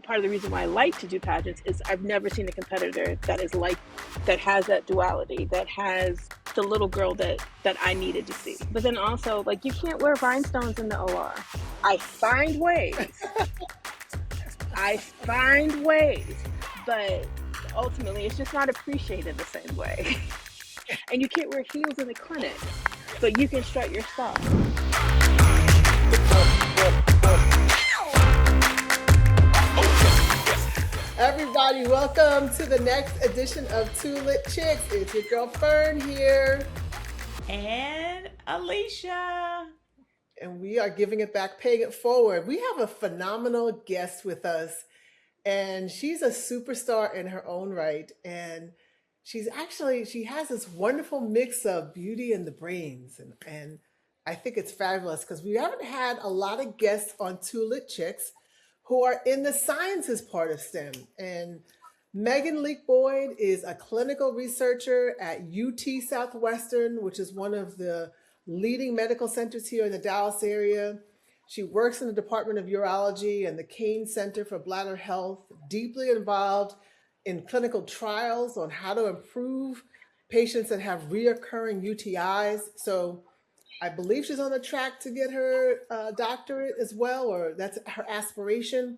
part of the reason why I like to do pageants is I've never seen a competitor that is like, that has that duality, that has the little girl that I needed to see. But then also, like, you can't wear rhinestones in the OR. I find ways, but ultimately it's just not appreciated the same way. And you can't wear heels in the clinic, but you can strut your stuff. Everybody, welcome to the next edition of L.I.T Chicks. It's your girl Fern here. And Alicia. And we are giving it back, paying it forward. We have a phenomenal guest with us, and she's a superstar in her own right. And she has this wonderful mix of beauty and the brains. And I think it's fabulous because we haven't had a lot of guests on L.I.T Chicks who are in the sciences part of STEM. And Meghan Leak is a clinical researcher at UT Southwestern, which is one of the leading medical centers here in the Dallas area. She works in the Department of Urology and the Kane Center for Bladder Health, deeply involved in clinical trials on how to improve patients that have reoccurring UTIs. So I believe she's on the track to get her doctorate as well, or that's her aspiration.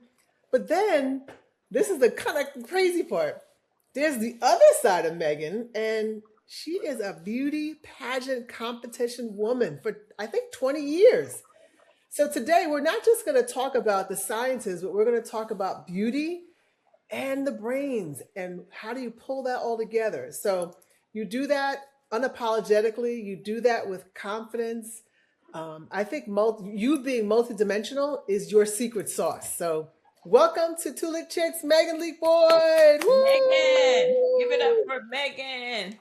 But then, this is the kind of crazy part. There's the other side of Meghan, and she is a beauty pageant competition woman for, I think, 20 years. So today, we're not just going to talk about the sciences, but we're going to talk about beauty and the brains, and how do you pull that all together. So you do that unapologetically, you do that with confidence. I think you being multidimensional is your secret sauce. So welcome to L.I.T Chicks, Meghan Leak. Meghan, give it up for Meghan.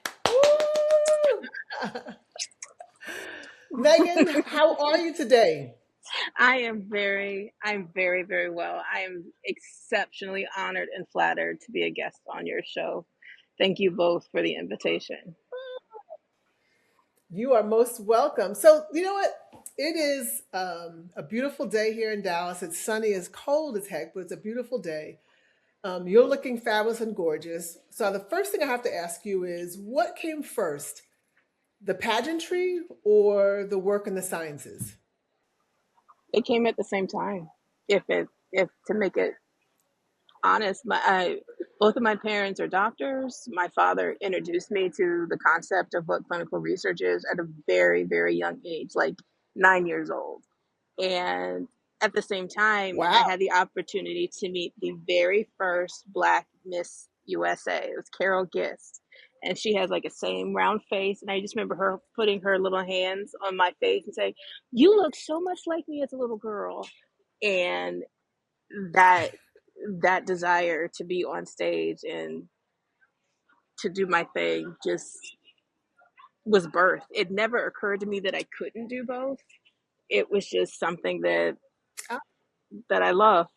Meghan, how are you today? I'm very, very well. I am exceptionally honored and flattered to be a guest on your show. Thank you both for the invitation. You are most welcome. So, you know what? It is a beautiful day here in Dallas. It's sunny, it's cold as heck, but it's a beautiful day. You're looking fabulous and gorgeous. So the first thing I have to ask you is, what came first, the pageantry or the work in the sciences? It came at the same time. If to make it honest, both of my parents are doctors. My father introduced me to the concept of what clinical research is at a very, very young age, like 9 years old. And at the same time, Wow. I had the opportunity to meet the very first Black Miss USA. It was Carol Gist. And she has like a same round face. And I just remember her putting her little hands on my face and saying, "You look so much like me as a little girl." And that desire to be on stage and to do my thing just was birthed. It never occurred to me that I couldn't do both. It was just something that I loved.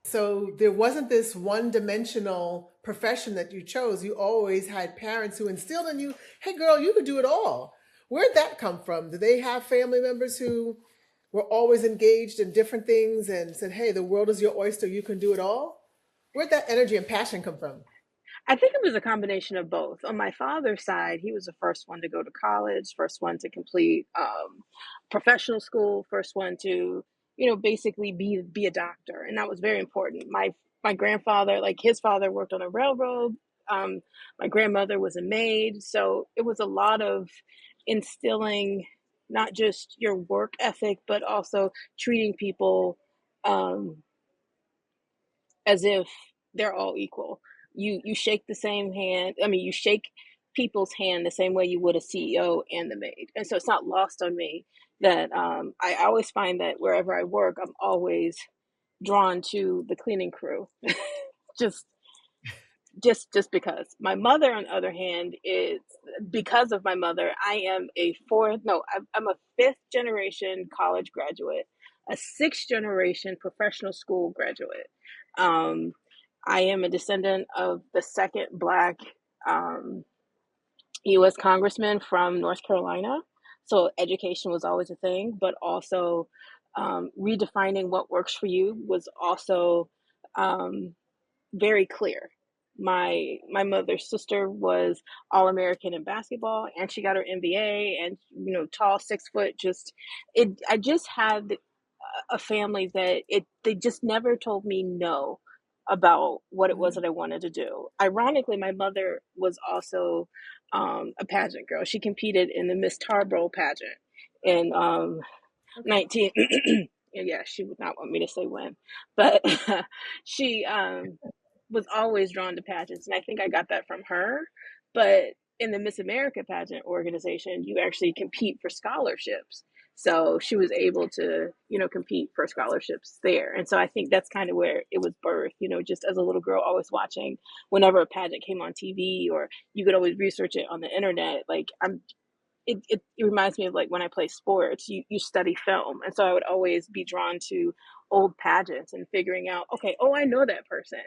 So there wasn't this one-dimensional profession that you chose. You always had parents who instilled in you, hey girl, you could do it all. Where'd that come from? Did they have family members who were always engaged in different things and said, hey, the world is your oyster, you can do it all? Where'd that energy and passion come from? I think it was a combination of both. On my father's side, he was the first one to go to college, first one to complete professional school, first one to, basically be a doctor. And that was very important. My grandfather, like his father, worked on a railroad. My grandmother was a maid. So it was a lot of instilling not just your work ethic, but also treating people as if they're all equal. You shake the same hand. I mean, you shake people's hand the same way you would a CEO and the maid. And so it's not lost on me that I always find that wherever I work, I'm always drawn to the cleaning crew. just because. My mother, on the other hand, is because of my mother, I'm a fifth generation college graduate, a sixth generation professional school graduate. I am a descendant of the second Black U.S. congressman from North Carolina. So education was always a thing, but also redefining what works for you was also um, very clear. My mother's sister was all American in basketball, and she got her MBA, and tall, 6 foot. Just it. I just had a family that they just never told me no about what it was Mhm. that I wanted to do. Ironically, my mother was also a pageant girl. She competed in the Miss Tarboro pageant in Okay. 19 yeah, she would not want me to say when, but she was always drawn to pageants, and I think I got that from her. But in the Miss America pageant organization, you actually compete for scholarships, so she was able to compete for scholarships there. And so I think that's kind of where it was birthed, just as a little girl, always watching whenever a pageant came on TV, or you could always research it on the internet. Like it reminds me of like when I play sports, you study film. And so I would always be drawn to old pageants and figuring out, okay, oh, I know that person.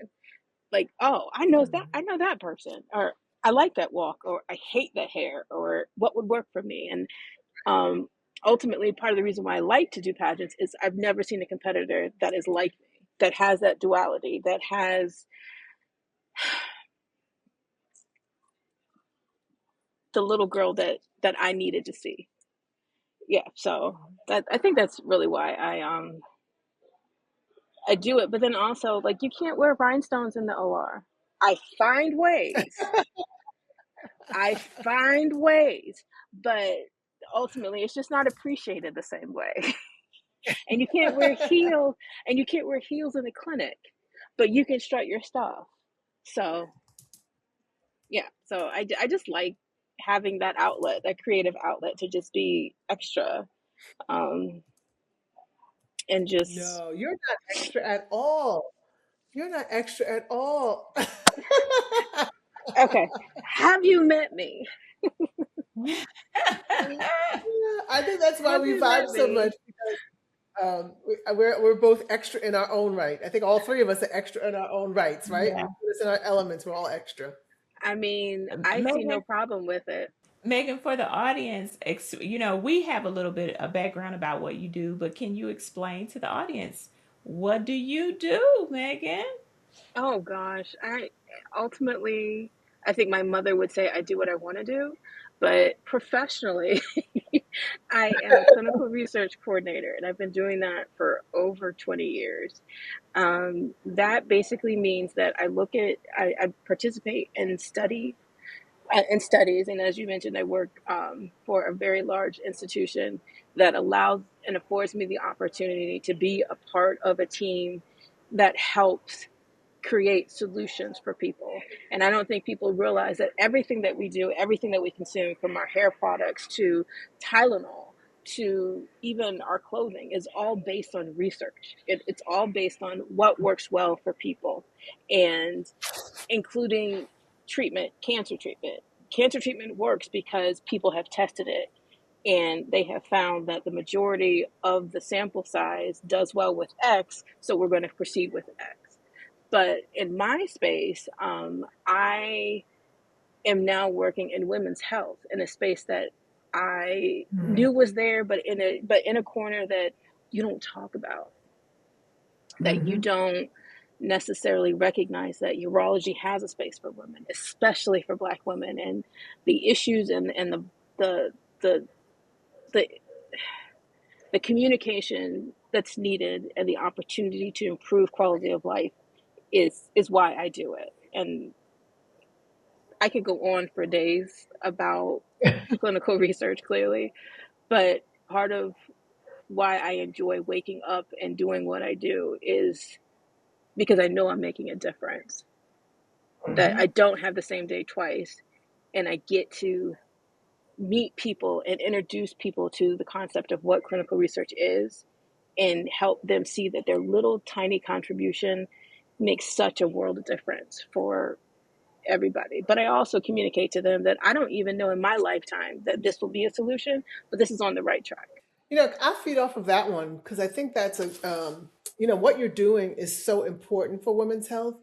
Like, oh, I know that person. Or I like that walk, or I hate that hair, or what would work for me. And um, ultimately, part of the reason why I like to do pageants is I've never seen a competitor that is like me, that has that duality, that has the little girl that I needed to see. Yeah, so that I think that's really why I do it. But then also, like, you can't wear rhinestones in the OR. I find ways. I find ways, but ultimately, it's just not appreciated the same way. And you can't wear heels, and you can't wear heels in the clinic, but you can strut your stuff. So yeah, so I just like having that outlet, that creative outlet, to just be extra, um, and just No, you're not extra at all. You're not extra at all. okay. Have you met me? Yeah, I think that's why Have we you vibe met so much. me? We're both extra in our own right. I think all three of us are extra in our own rights, right? Yeah. You put us in our elements, we're all extra. I mean, I see no Megan, problem with it. Megan, for the audience, we have a little bit of background about what you do, but can you explain to the audience what do you do, Megan? Oh gosh, I ultimately, I think my mother would say I do what I want to do, but professionally, I am a clinical research coordinator, and I've been doing that for over 20 years. That basically means that I participate in studies, and as you mentioned, I work for a very large institution that allows and affords me the opportunity to be a part of a team that helps create solutions for people. And I don't think people realize that everything that we do, everything that we consume, from our hair products to Tylenol to even our clothing, is all based on research. It's all based on what works well for people, and including treatment, cancer treatment. Cancer treatment works because people have tested it, and they have found that the majority of the sample size does well with X, so we're going to proceed with X. But in my space, I am now working in women's health, in a space that I knew was there, but in a corner that you don't talk about, that you Mm-hmm. don't necessarily recognize, that urology has a space for women, especially for Black women, and the issues, and the the the, the communication that's needed, and the opportunity to improve quality of life is why I do it. And I could go on for days about clinical research, clearly, but part of why I enjoy waking up and doing what I do is because I know I'm making a difference, that Mm-hmm. I don't have the same day twice, and I get to meet people and introduce people to the concept of what clinical research is, and help them see that their little tiny contribution makes such a world of difference for everybody. But I also communicate to them that I don't even know in my lifetime that this will be a solution, but this is on the right track. I feed off of that one because I think that's what you're doing is so important for women's health.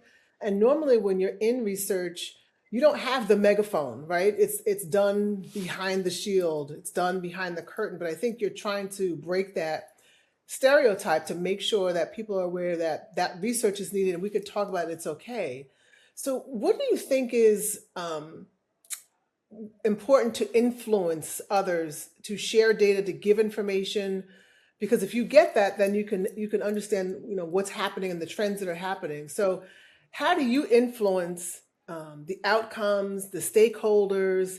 And normally, when you're in research, you don't have the megaphone, right? It's done behind the shield, it's done behind the curtain. But I think you're trying to break that stereotype to make sure that people are aware that that research is needed and we could talk about it, it's okay. So, what do you think is important to influence others to share data, to give information? Because if you get that, then you can understand, what's happening and the trends that are happening. So, how do you influence the outcomes, the stakeholders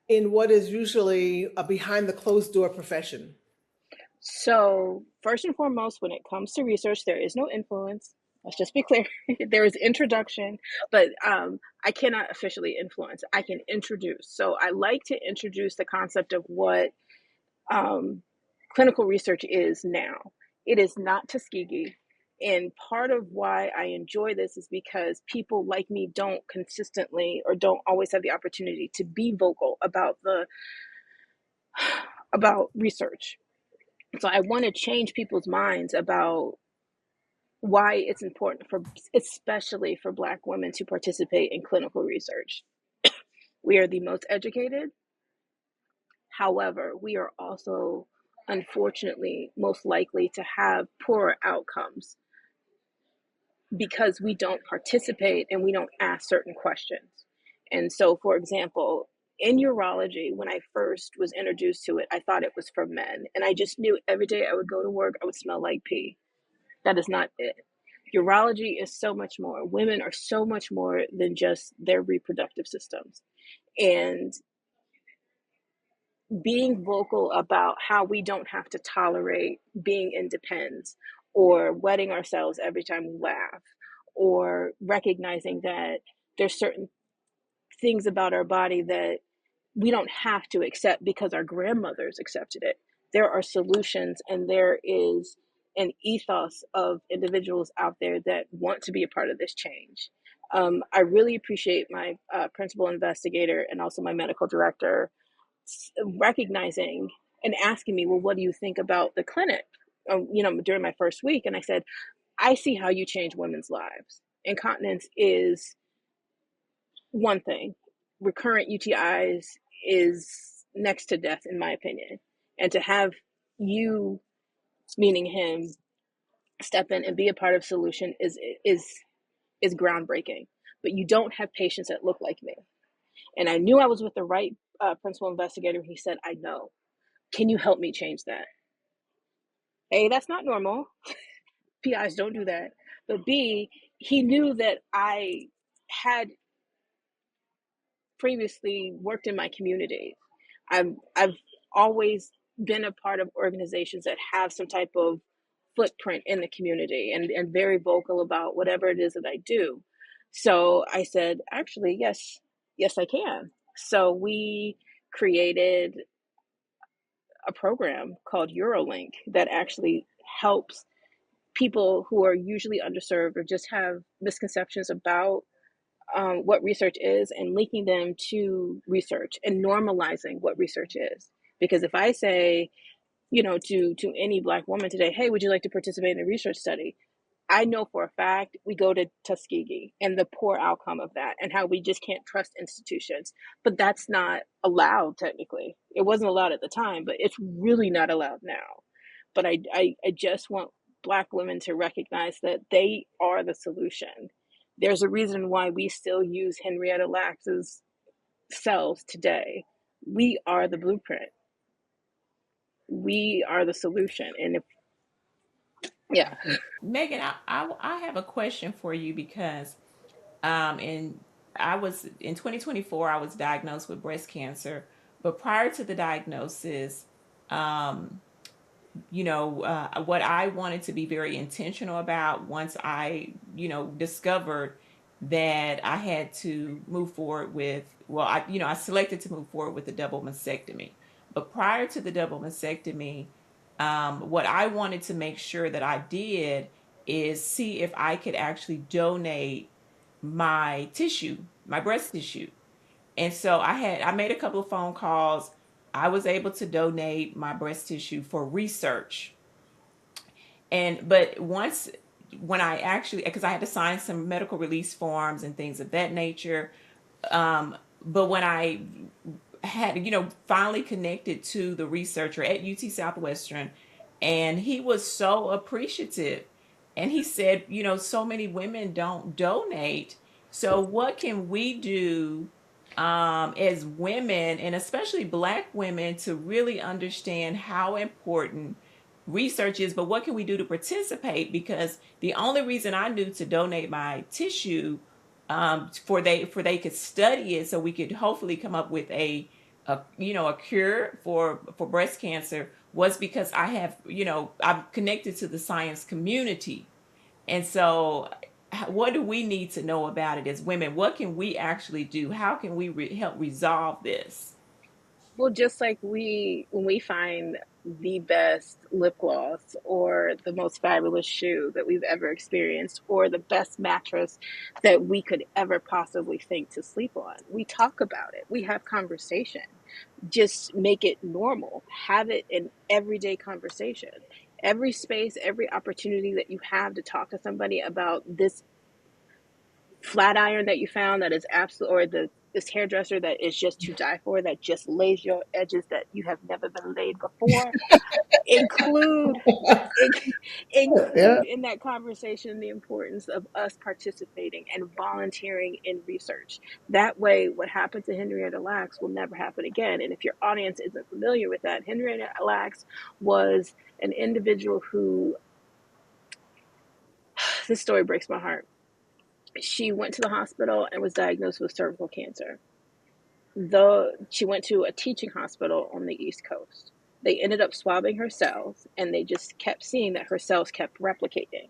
in what is usually a behind the closed door profession? So, first and foremost, when it comes to research, there is no influence. Let's just be clear. There is introduction, but I cannot officially influence. I can introduce. So, I like to introduce the concept of what um, clinical research is now. It is not Tuskegee. And part of why I enjoy this is because people like me don't consistently or don't always have the opportunity to be vocal about research. So I want to change people's minds about why it's important for, especially for Black women, to participate in clinical research. We are the most educated. However, we are also, unfortunately, most likely to have poorer outcomes because we don't participate and we don't ask certain questions. And so, for example, in urology, when I first was introduced to it, I thought it was for men. And I just knew every day I would go to work, I would smell like pee. That is not it. Urology is so much more. Women are so much more than just their reproductive systems. And being vocal about how we don't have to tolerate being independent or wetting ourselves every time we laugh, or recognizing that there's certain things about our body that we don't have to accept because our grandmothers accepted it. There are solutions, and there is an ethos of individuals out there that want to be a part of this change. I really appreciate my principal investigator and also my medical director recognizing and asking me, well, what do you think about the clinic? During my first week. And I said, I see how you change women's lives. Incontinence is one thing. Recurrent UTIs is next to death, in my opinion. And to have you, meaning him, step in and be a part of solution is groundbreaking. But you don't have patients that look like me. And I knew I was with the right principal investigator. He said, I know. Can you help me change that? A, that's not normal. PIs don't do that. But B, he knew that I had previously worked in my community. I've always been a part of organizations that have some type of footprint in the community, and very vocal about whatever it is that I do. So I said, actually, yes, I can. So we created a program called Urolink that actually helps people who are usually underserved or just have misconceptions about what research is, and linking them to research and normalizing what research is. Because if I say, to any Black woman today, hey, would you like to participate in a research study? I know for a fact we go to Tuskegee and the poor outcome of that, and how we just can't trust institutions. But that's not allowed technically. It wasn't allowed at the time, but it's really not allowed now. But I just want Black women to recognize that they are the solution. There's a reason why we still use Henrietta Lacks's cells today. We are the blueprint. We are the solution. And if, yeah. Megan, I have a question for you because in I was in 2024 I was diagnosed with breast cancer, but prior to the diagnosis, um, what I wanted to be very intentional about once I, discovered that I had to move forward with, well, I selected to move forward with the double mastectomy. But prior to the double mastectomy, what I wanted to make sure that I did is see if I could actually donate my tissue, my breast tissue. And so I made a couple of phone calls. I was able to donate my breast tissue for research. But when I actually, because I had to sign some medical release forms and things of that nature, but when I had, finally connected to the researcher at UT Southwestern, And he was so appreciative. And he said, you know, so many women don't donate. So, what can we do as women, and especially Black women, to really understand how important research is? But what can we do to participate? Because the only reason I knew to donate my tissue, for they could study it, so we could hopefully come up with a you know, a cure for breast cancer, was because I have, you know, I'm connected to the science community. And so what do we need to know about it as women? What can we actually do? How can we help resolve this? Well, just like when we find the best lip gloss or the most fabulous shoe that we've ever experienced or the best mattress that we could ever possibly think to sleep on, we talk about it. We have conversation. Just make it normal. Have it an everyday conversation. Every space, every opportunity that you have to talk to somebody about this flat iron that you found that is absolute, or this hairdresser that is just to die for, that just lays your edges that you have never been laid before. Include in- Yeah. include in that conversation the importance of us participating and volunteering in research. That way, what happened to Henrietta Lacks will never happen again. And if your audience isn't familiar with that, Henrietta Lacks was an individual who, this story breaks my heart. She went to the hospital and was diagnosed with cervical cancer. Though she went to a teaching hospital on the East Coast. They ended up swabbing her cells, and they just kept seeing that her cells kept replicating.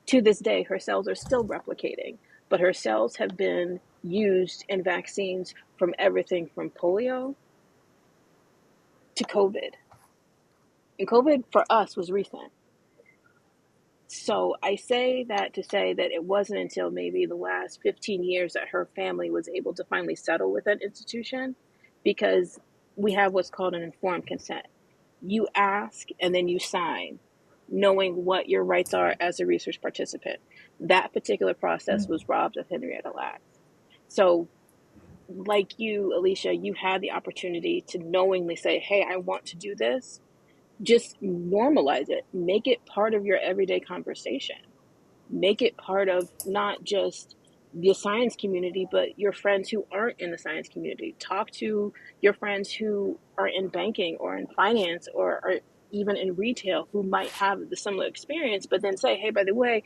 To this day, her cells are still replicating, but her cells have been used in vaccines from everything from polio to COVID. And COVID for us was recent. So I say that to say that it wasn't until maybe the last 15 years that her family was able to finally settle with that institution, because we have what's called an informed consent. You ask and then you sign, knowing what your rights are as a research participant. That particular process was robbed of Henrietta Lacks. So, like you, Alicia, you had the opportunity to knowingly say, hey, I want to do this. Just normalize it, make it part of your everyday conversation, make it part of not just the science community, but your friends who aren't in the science community. Talk to your friends who are in banking or in finance or even in retail who might have the similar experience, but then say, hey, by the way,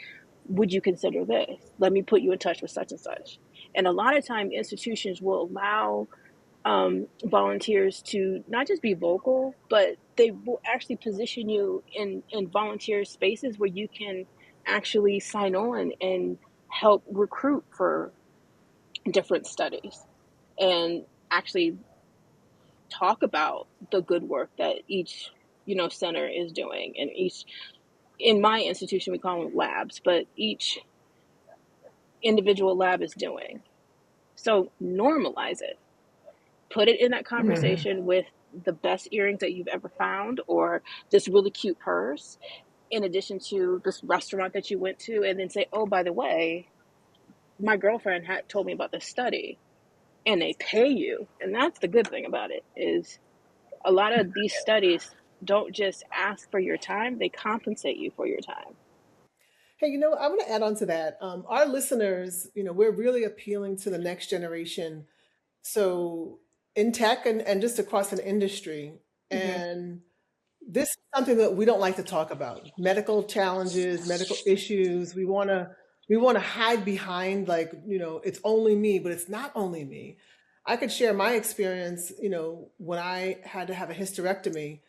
would you consider this? Let me put you in touch with such and such. And a lot of time, institutions will allow volunteers to not just be vocal, but they will actually position you in volunteer spaces where you can actually sign on and help recruit for different studies and actually talk about the good work that each center is doing, and each, in my institution we call them labs, but each individual lab is doing. So normalize it, put it in that Mhm. conversation with the best earrings that you've ever found or this really cute purse, in addition to this restaurant that you went to, and then say, oh, by the way, my girlfriend had told me about this study, and they pay you. And that's the good thing about it, is a lot of these studies don't just ask for your time, they compensate you for your time. Hey, I want to add on to that. Our listeners, we're really appealing to the next generation. So in tech and just across an industry. Hmm. And this is something that we don't like to talk about. Medical challenges, medical issues. We want to hide behind, like, it's only me, but it's not only me. I could share my experience, when I had to have a hysterectomy.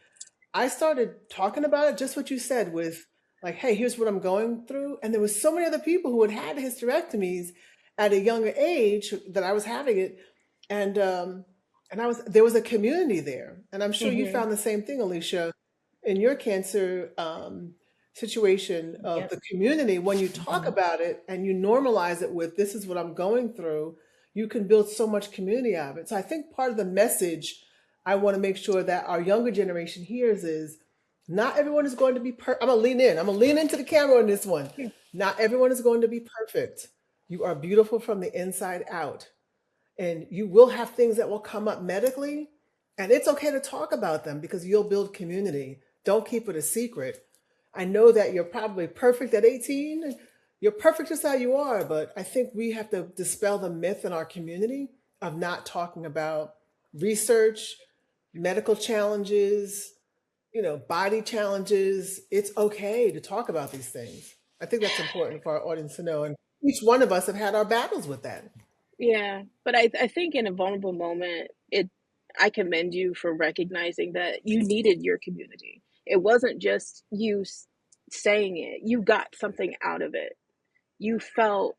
I started talking about it, just what you said, with like, hey, here's what I'm going through. And there was so many other people who had had hysterectomies at a younger age that I was having it. And there was a community there. And I'm sure you Hmm. found the same thing, Alicia, in your cancer situation, of Yep. the community. When you talk Mhm. about it and you normalize it with, this is what I'm going through, you can build so much community out of it. So I think part of the message I want to make sure that our younger generation hears is, not everyone is going to be I'm gonna lean in. I'm gonna lean into the camera on this one. Yeah. Not everyone is going to be perfect. You are beautiful from the inside out. And you will have things that will come up medically, and it's okay to talk about them because you'll build community. Don't keep it a secret. I know that you're probably perfect at 18. You're perfect just how you are, but I think we have to dispel the myth in our community of not talking about research, medical challenges, body challenges. It's okay to talk about these things. I think that's important for our audience to know. And each one of us have had our battles with that. Yeah, but I think in a vulnerable moment, I commend you for recognizing that you needed your community. It wasn't just you saying it. You got something out of it. You felt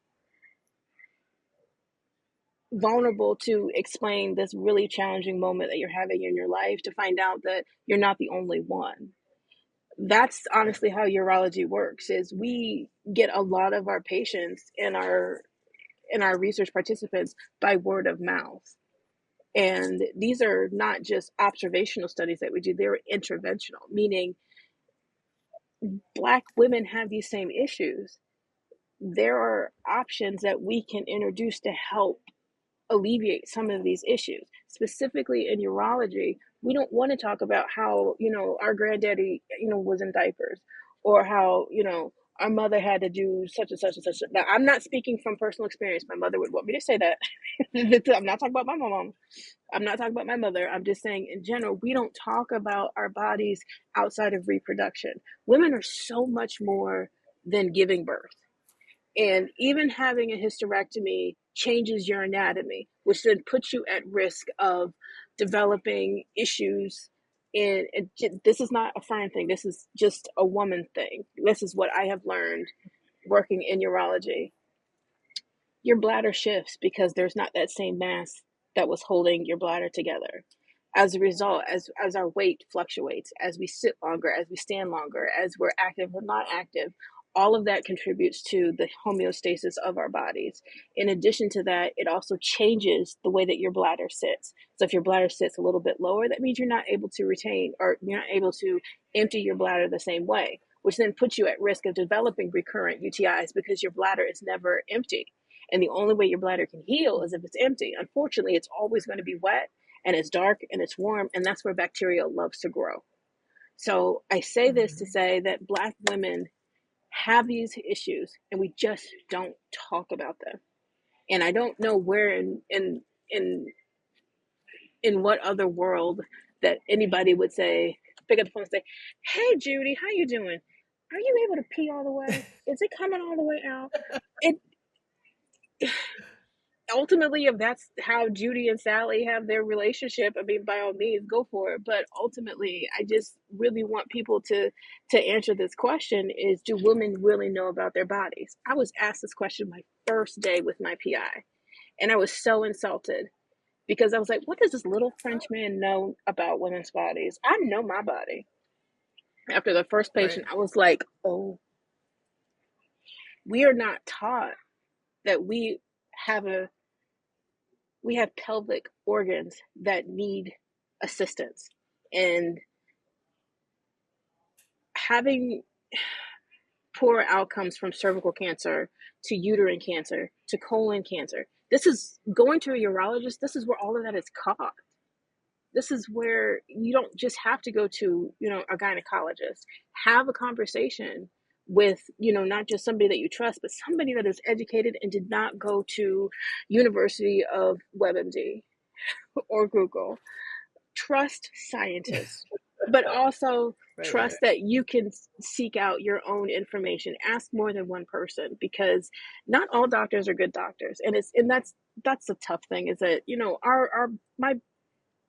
vulnerable to explain this really challenging moment that you're having in your life, to find out that you're not the only one. That's Right. honestly how urology works, is we get a lot of our patients and our research participants by word of mouth. And these are not just observational studies that we do, they're interventional, meaning Black women have these same issues. There are options that we can introduce to help alleviate some of these issues. Specifically in urology, we don't want to talk about how, our granddaddy, was in diapers, or how, our mother had to do such and such and such. Now, I'm not speaking from personal experience. My mother would want me to say that. I'm not talking about my mom. I'm not talking about my mother. I'm just saying in general, we don't talk about our bodies outside of reproduction. Women are so much more than giving birth. And even having a hysterectomy changes your anatomy, which then puts you at risk of developing issues. And this is not a Fern thing. This is just a woman thing. This is what I have learned working in urology. Your bladder shifts because there's not that same mass that was holding your bladder together. As a result, as our weight fluctuates, as we sit longer, as we stand longer, as we're active or not active, all of that contributes to the homeostasis of our bodies. In addition to that, it also changes the way that your bladder sits. So if your bladder sits a little bit lower, that means you're not able to retain, or you're not able to empty your bladder the same way, which then puts you at risk of developing recurrent UTIs because your bladder is never empty. And the only way your bladder can heal is if it's empty. Unfortunately, it's always going to be wet, and it's dark and it's warm, and that's where bacteria loves to grow. So I say this to Mhm. say that Black women have these issues and we just don't talk about them. And I don't know where in in what other world that anybody would say, pick up the phone and say, "Hey Judy, how you doing? Are you able to pee all the way? Is it coming all the way out?" It ultimately, if that's how Judy and Sally have their relationship, I mean, by all means, go for it. But ultimately, I just really want people to answer this question: is, do women really know about their bodies? I was asked this question my first day with my PI, and I was so insulted because I was like, "What does this little French man know about women's bodies? I know my body." After the first patient, Right. I was like, "Oh, we are not taught that have a we have pelvic organs that need assistance." And having poor outcomes from cervical cancer to uterine cancer to colon cancer, this is going to a urologist. This is where all of that is caught. This is where you don't just have to go to, a gynecologist. Have a conversation with, not just somebody that you trust, but somebody that is educated and did not go to University of WebMD or Google. Trust scientists, but also Right. trust that you can seek out your own information. Ask more than one person, because not all doctors are good doctors, and that's the tough thing. Is that, our my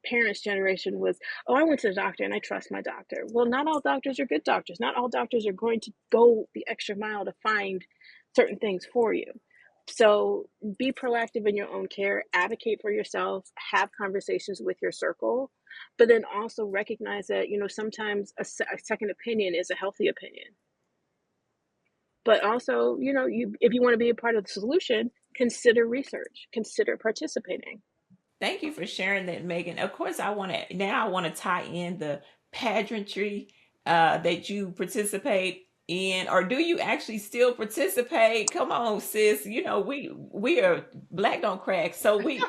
parents' generation was, "Oh, I went to the doctor and I trust my doctor." Well, not all doctors are good doctors. Not all doctors are going to go the extra mile to find certain things for you. So be proactive in your own care, advocate for yourself, have conversations with your circle, but then also recognize that, sometimes a second opinion is a healthy opinion. But also, if you want to be a part of the solution, consider research, consider participating. Thank you for sharing that, Megan. Of course, I want to tie in the pageantry that you participate in, or do you actually still participate? Come on, sis. You know we are black don't crack, so we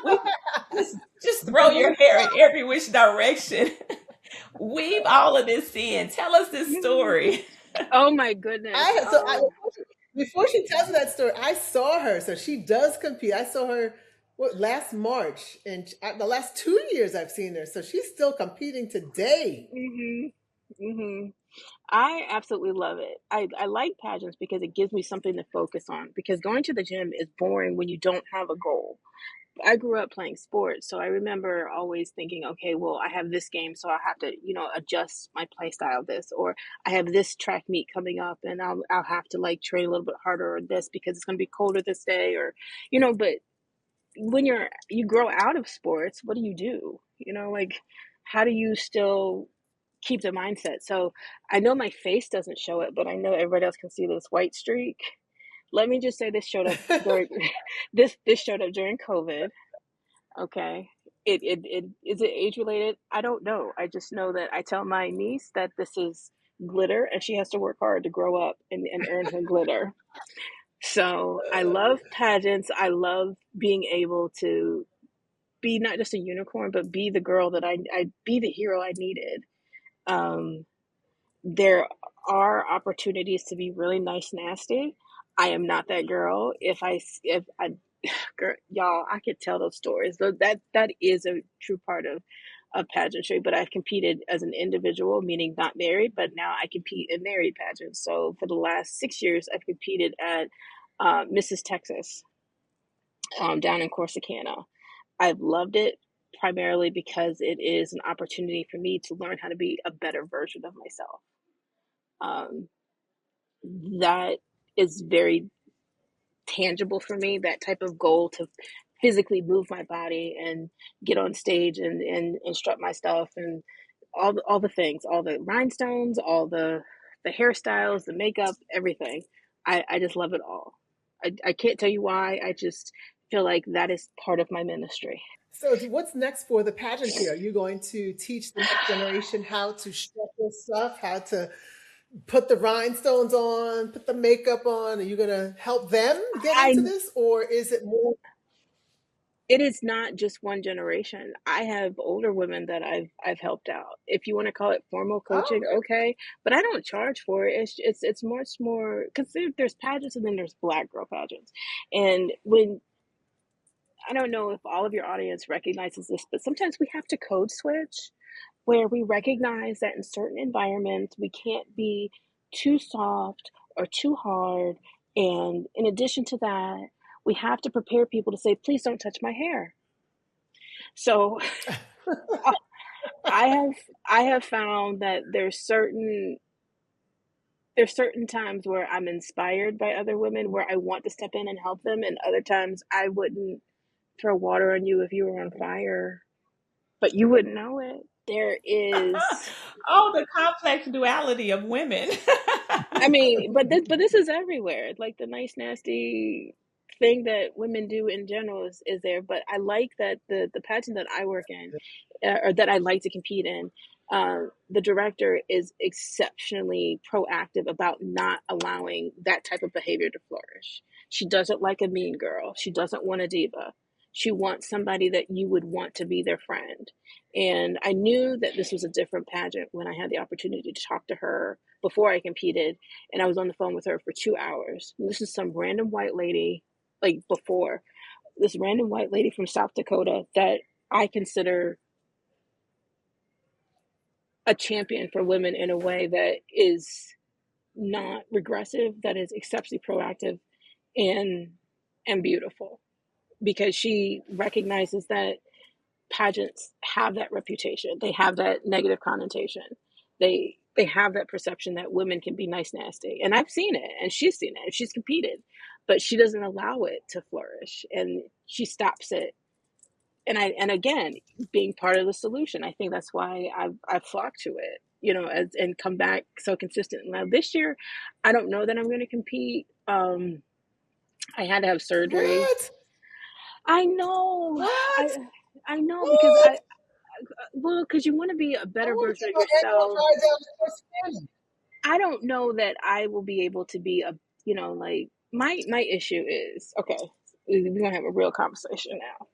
just throw your hair in every which direction. Weave all of this in. Tell us this story. Oh my goodness. Before she tells me that story, I saw her. So she does compete. I saw her last March, and the last 2 years I've seen her. So she's still competing today. Mhm. Mhm. I absolutely love it. I like pageants because it gives me something to focus on. Because going to the gym is boring when you don't have a goal. I grew up playing sports, so I remember always thinking, okay, well, I have this game, so I have to, adjust my play style this, or I have this track meet coming up, and I'll have to like train a little bit harder or this because it's going to be colder this day, or, but when you grow out of sports, what do you do? Like, how do you still keep the mindset? So I know my face doesn't show it, but I know everybody else can see this white streak. Let me just say this showed up during this showed up during COVID. Okay. It is it age related? I don't know. I just know that I tell my niece that this is glitter and she has to work hard to grow up and earn her glitter. So I love pageants. I love being able to be not just a unicorn, but be the girl that I be the hero I needed. Um, there are opportunities to be really nice, nasty. I am not that girl. If I girl, y'all, I could tell those stories. That is a true part of pageantry. But I've competed as an individual, meaning not married. But now I compete in married pageants. So for the last 6 years, I've competed at Mrs. Texas down in Corsicana. I've loved it primarily because it is an opportunity for me to learn how to be a better version of myself. Um, that is very tangible for me, that type of goal to physically move my body and get on stage and strut my stuff and all the things, all the rhinestones, all the hairstyles, the makeup, everything. I just love it all. I can't tell you why. I just feel like that is part of my ministry. So what's next for the pageantry? Are you going to teach the next generation how to strut this stuff, how to put the rhinestones on, put the makeup on? Are you going to help them get into I this, or is it more? It is not just one generation. I have older women that I've helped out. If you want to call it formal Oh, coaching, okay, but I don't charge for it. It's much more because there's pageants and then there's black girl pageants, and when I don't know if all of your audience recognizes this, but sometimes we have to code switch where we recognize that in certain environments we can't be too soft or too hard, and in addition to that, we have to prepare people to say, please don't touch my hair. So I have I have found that there's certain times where I'm inspired by other women where I want to step in and help them, and other times I wouldn't throw water on you if you were on fire, but you wouldn't know it. There is Oh, the complex duality of women. I mean, but this is everywhere. Like the nice nasty thing that women do in general is there. But I like that the pageant that I work in, or that I like to compete in, the director is exceptionally proactive about not allowing that type of behavior to flourish. She doesn't like a mean girl. She doesn't want a diva. She wants somebody that you would want to be their friend. And I knew that this was a different pageant when I had the opportunity to talk to her before I competed, and I was on the phone with her for 2 hours. And this is some random white lady, like before, this random white lady from South Dakota that I consider a champion for women in a way that is not regressive, that is exceptionally proactive and and beautiful, because she recognizes that pageants have that reputation. They have that negative connotation. They have that perception that women can be nice nasty. And I've seen it and she's seen it and she's competed, but she doesn't allow it to flourish and she stops it. And again, being part of the solution, I think that's why I've flocked to it, and come back so consistent. Now this year, I don't know that I'm going to compete. I had to have surgery. what? I know. I What? I know because What? because you want to be a I better want to version take of my annual yourself. drive down to Corsicana. I don't know that I will be able to be like my issue is, okay, we're gonna have a real conversation now.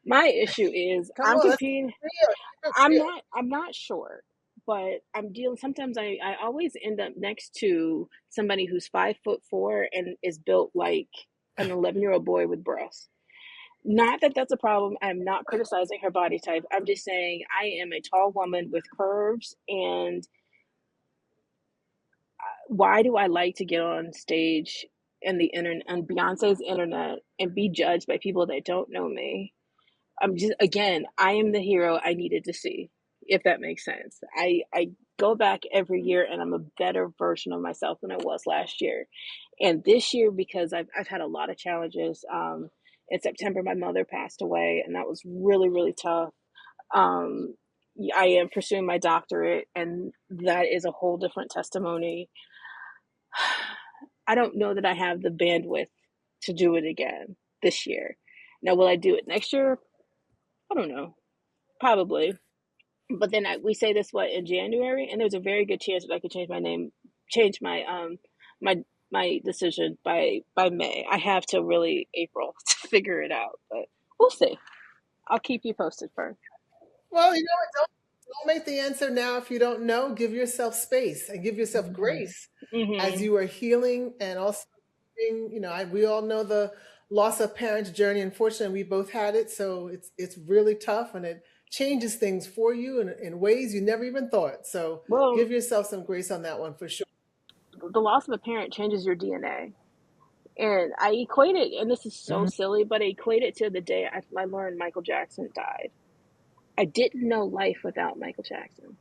My issue is Come I'm on, let's competing. keep it real. Keep it I'm real. not I'm not short, but I'm dealing, sometimes I always end up next to somebody who's 5'4" and is built like an 11-year-old boy with breasts. Not that that's a problem. I'm not criticizing her body type. I'm just saying I am a tall woman with curves, and why do I like to get on stage and the internet, on Beyonce's internet, and be judged by people that don't know me? I'm just, again, I am the hero I needed to see, if that makes sense. I go back every year and I'm a better version of myself than I was last year. And this year, because I've had a lot of challenges. In September, my mother passed away, and that was really, really tough. Um, I am pursuing my doctorate, and that is a whole different testimony. I don't know that I have the bandwidth to do it again this year. Now, will I do it next year? I don't know. Probably. But then we say this what in January, and there's a very good chance that I could change my name, change my my decision by May. I have to really April to figure it out, but we'll see. I'll keep you posted, Fern. Well, you know what? Don't make the answer now if you don't know. Give yourself space and give yourself grace as Mm-hmm. you are healing, and also, we all know the loss of parents journey. Unfortunately, we both had it, so it's really tough, and it changes things for you in ways you never even thought. So Well, give yourself some grace on that one for sure. the loss of a parent changes your DNA. And I equate it, and this is so Mhm. silly, but I equate it to the day I learned Michael Jackson died. I didn't know life without Michael Jackson.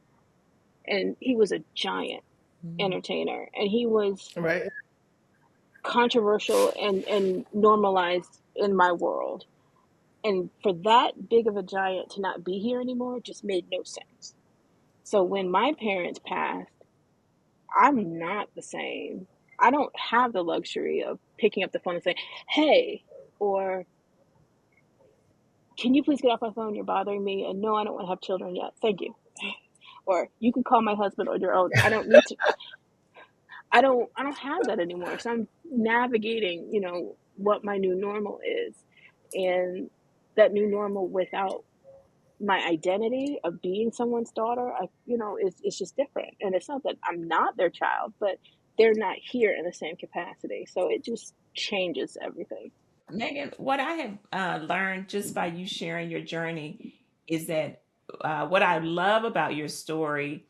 And he was a giant Mhm. entertainer, and he was Right? controversial and normalized in my world. And for that big of a giant to not be here anymore just made no sense. So when my parents passed, I'm not the same. I don't have the luxury of picking up the phone and saying, "Hey," or "Can you please get off my phone? You're bothering me. And no, I don't want to have children yet. Thank you." Or "You can call my husband on your own. I don't need to." I don't have that anymore. So I'm navigating, what my new normal is. And that new normal without my identity of being someone's daughter, it's just different. And it's not that I'm not their child, but they're not here in the same capacity. So it just changes everything. Megan, what I have learned just by you sharing your journey is that what I love about your story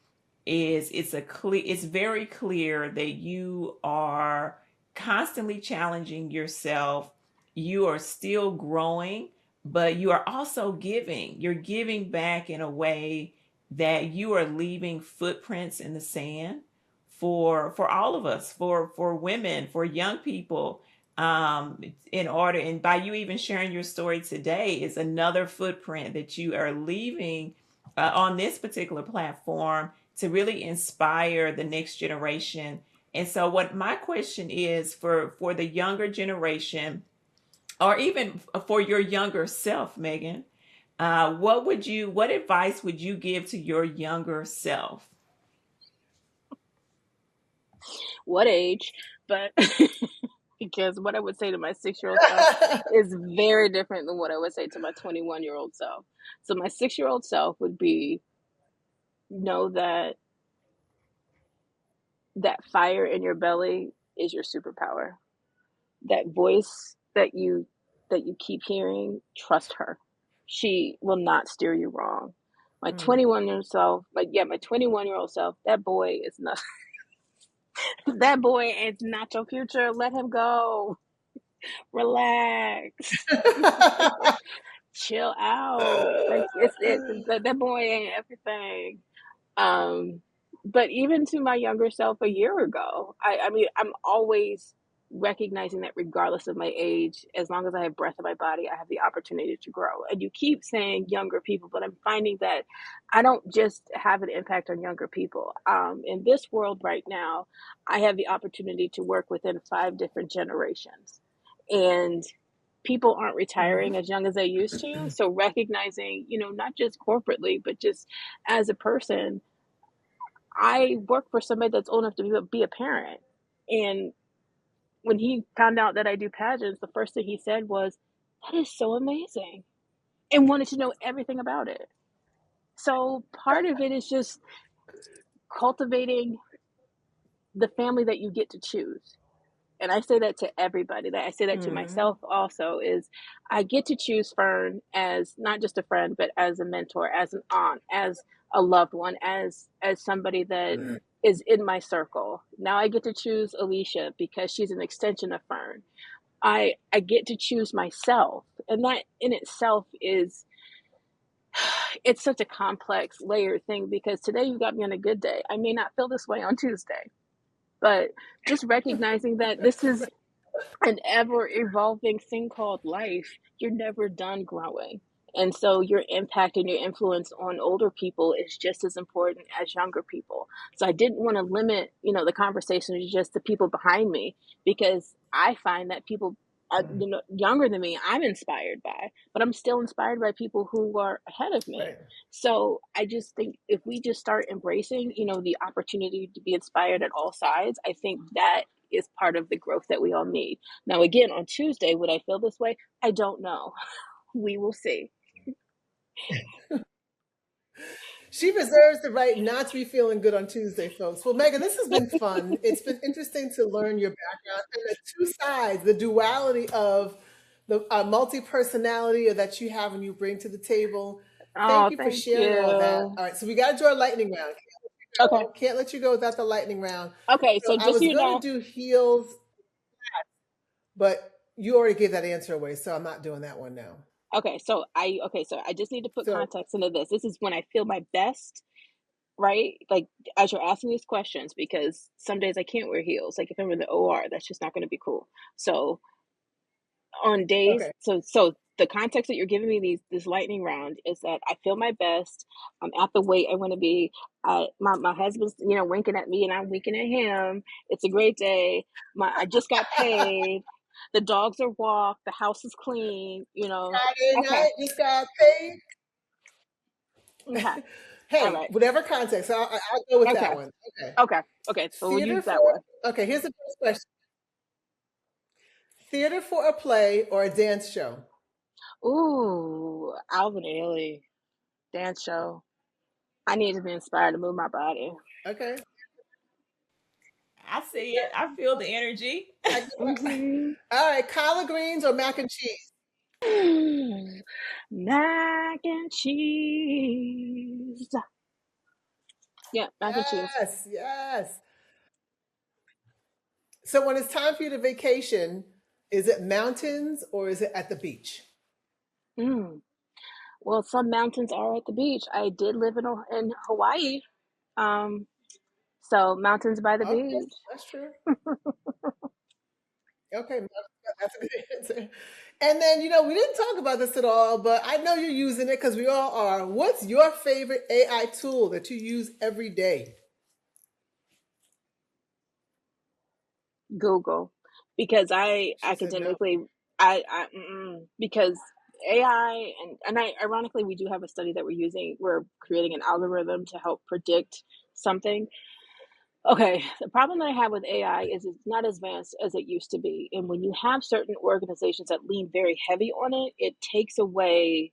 is it's very clear that you are constantly challenging yourself. You are still growing, but you are also giving. You're giving back in a way that you are leaving footprints in the sand for all of us, for women, for young people, in order, and by you even sharing your story today is another footprint that you are leaving on this particular platform to really inspire the next generation. And so what my question is for the younger generation, or even for your younger self, Megan, what advice would you give to your younger self? What age? But because what I would say to my 6-year-old self is very different than what I would say to my 21-year-old self. So my 6-year-old self would be, know that fire in your belly is your superpower. That voice that you keep hearing, trust her. She will not steer you wrong. My Mm. 21-year-old self, my 21-year-old self, that boy is not that boy is not your future. Let him go. Relax. Chill out. Like that boy ain't everything. Um, but even to my younger self a year ago, I mean, I'm always recognizing that regardless of my age, as long as I have breath in my body, I have the opportunity to grow. And you keep saying younger people, but I'm finding that I don't just have an impact on younger people. In this world right now, I have the opportunity to work within 5 different generations. And people aren't Mhm. retiring as young as they used to. So recognizing, not just corporately, but just as a person, I work for somebody that's old enough to be a parent. And when he found out that I do pageants, the first thing he said was, "That is so amazing," and wanted to know everything about it. So part of it is just cultivating the family that you get to choose. And I say that to everybody. That I say that to Mm-hmm. myself also is I get to choose Fern as not just a friend, but as a mentor, as an aunt, as a loved one, as somebody that is in my circle. Now I get to choose Alicia because she's an extension of Fern. I get to choose myself. And that in itself is it's such a complex layered thing because today you got me on a good day. I may not feel this way on Tuesday. But just recognizing that this is an ever evolving thing called life, you're never done growing. And so your impact and your influence on older people is just as important as younger people. So I didn't want to limit, the conversation to just the people behind me because I find that people younger than me, I'm inspired by, but I'm still inspired by people who are ahead of me. Right. So I just think if we just start embracing, the opportunity to be inspired at all sides, I think that is part of the growth that we all need. Now, again, on Tuesday, would I feel this way? I don't know. We will see. She reserves the right not to be feeling good on Tuesday, folks. Well, Megan, this has been fun. It's been interesting to learn your background and the two sides, the duality of the multi personality that you have and you bring to the table. Thank Oh, you for thank sharing all that. you. All right, so we got to do our lightning round. Okay. Can't let you go without the lightning round. Okay. So So I just so was you going to know, do heels, but you already gave that answer away, so I'm not doing that one now. okay, so I just need to put So, context into this. This is when I feel my best, right? Like as you're asking these questions, because some days I can't wear heels. Like if I'm in the OR, that's just not going to be cool. So on days okay. so the context that you're giving me this lightning round is that I feel my best. I'm at the weight I want to be. My husband's winking at me and I'm winking at him. It's a great day. I just got paid. The dogs are walked. The house is clean. Friday Okay. night, just got paid. Okay. All Hey, right. whatever context, I'll go with Okay. that one. Okay. Okay. Okay. So we'll Theater use for, that one. okay, here's the first question. Theater for a play or a dance show? Ooh, Alvin Ailey dance show. I need to be inspired to move my body. Okay. I see it. I feel the energy. I, Hmm. all right, collard greens or mac and cheese? Mac and cheese. Yeah, mac and cheese. Yes, yes. So when it's time for you to vacation, is it mountains or is it at the beach? Mm. Well, some mountains are at the beach. I did live in Hawaii, um, so mountains by the Okay, beach. that's true. Okay, that's a good answer. And then, we didn't talk about this at all, but I know you're using it because we all are. What's your favorite AI tool that you use every day? Google, because I She said no. academically, because AI and ironically we do have a study that we're creating an algorithm to help predict something. Okay, the problem that I have with AI is it's not as advanced as it used to be. And when you have certain organizations that lean very heavy on it, it takes away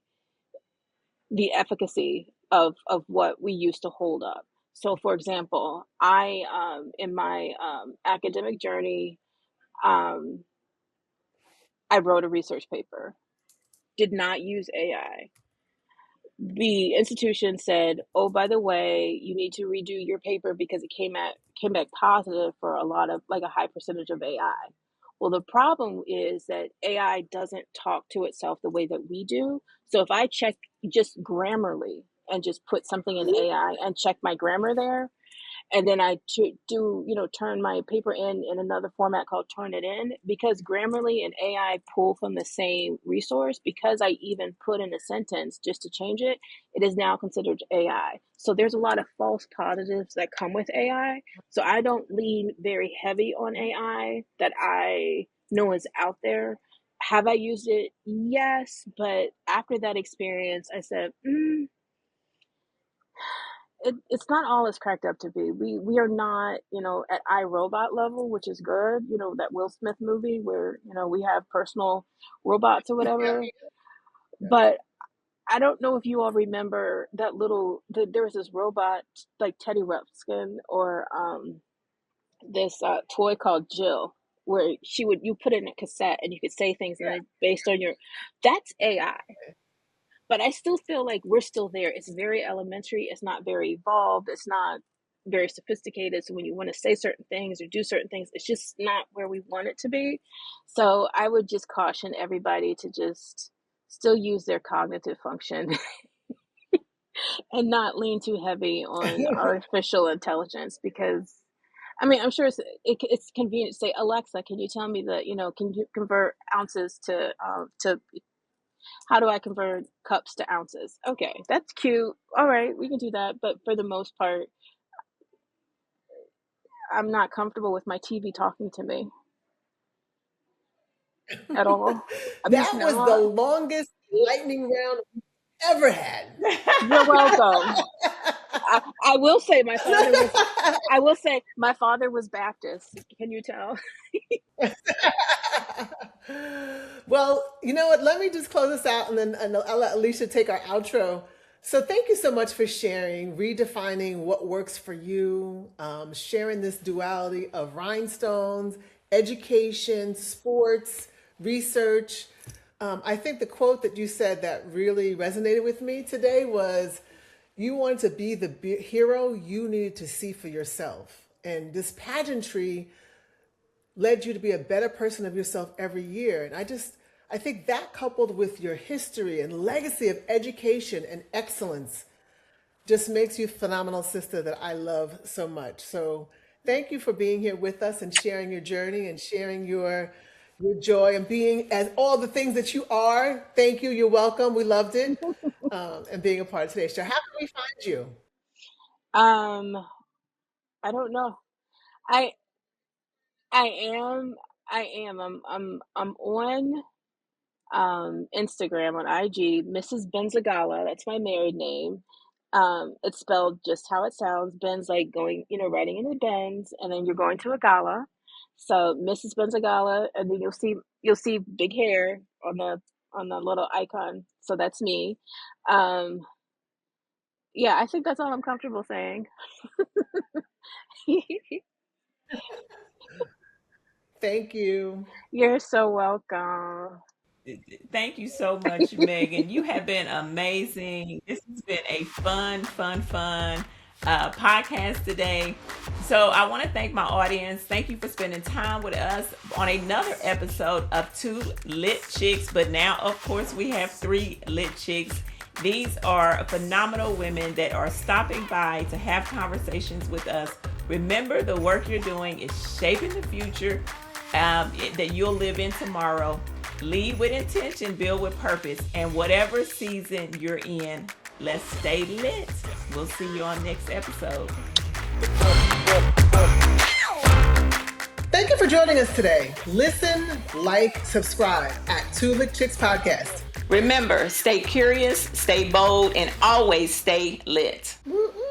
the efficacy of what we used to hold up. So, for example, in my academic journey, um, I wrote a research paper, did not use AI. The institution said, "Oh, by the way, you need to redo your paper because it came back positive for a lot of like a high percentage of AI." Well, the problem is that AI doesn't talk to itself the way that we do. So if I check just Grammarly and just put something in AI and check my grammar there, and then turn my paper in another format called Turnitin, because Grammarly and AI pull from the same resource. Because I even put in a sentence just to change it, it is now considered AI. So there's a lot of false positives that come with AI. So I don't lean very heavy on AI that I know is out there. Have I used it? Yes, but after that experience, I said, it's not all it's cracked up to be. We are not, at iRobot level, which is good. That Will Smith movie where we have personal robots or whatever. But I don't know if you all remember that there was this robot like Teddy Ruxpin or this toy called Jill, where you put in a cassette and you could say things and then based on that's AI. But I still feel like we're still there. It's very elementary. It's not very evolved. It's not very sophisticated. So when you want to say certain things or do certain things, it's just not where we want it to be. So I would just caution everybody to just still use their cognitive function and not lean too heavy on artificial intelligence, because I mean, I'm sure it's convenient to say, Alexa, can you tell me can you convert ounces to how do I convert cups to ounces? Okay, that's cute. All right, we can do that. But for the most part, I'm not comfortable with my TV talking to me at all. I'm just That was the not. longest lightning round we've ever had. You're welcome. I will say my father was Baptist. Can you tell? Well, you know what? Let me just close this out, and then I'll let Alicia take our outro. So thank you so much for sharing, redefining what works for you, sharing this duality of rhinestones, education, sports, research. I think the quote that you said that really resonated with me today was, you wanted to be the hero you needed to see for yourself. And this pageantry led you to be a better person of yourself every year. And I think that, coupled with your history and legacy of education and excellence, just makes you a phenomenal sister that I love so much. So thank you for being here with us and sharing your journey and sharing your joy and being as all the things that you are. Thank you. You're welcome. We loved it. And being a part of today's show. How can we find you? I don't know. I I am. I'm on Instagram, on IG, Mrs. Benzagala. That's my married name. It's spelled just how it sounds. Ben's like going, riding in the Benz, and then you're going to a gala. So Mrs. Benzagala, and then you'll see big hair on the little icon. So that's me. Um, yeah, I think that's all I'm comfortable saying. Thank you. You're so welcome. Thank you so much, Megan. You have been amazing. This has been a fun podcast today. So I want to thank my audience. Thank you for spending time with us on another episode of 2 Lit Chicks. But now, of course, we have 3 Lit Chicks. These are phenomenal women that are stopping by to have conversations with us. Remember, the work you're doing is shaping the future that you'll live in tomorrow. Lead with intention, build with purpose, and whatever season you're in, let's stay lit. We'll see you on next episode. Thank you for joining us today. Listen, like, subscribe at 2 Lit Chicks Podcast. Remember, stay curious, stay bold, and always stay lit. Woo-woo.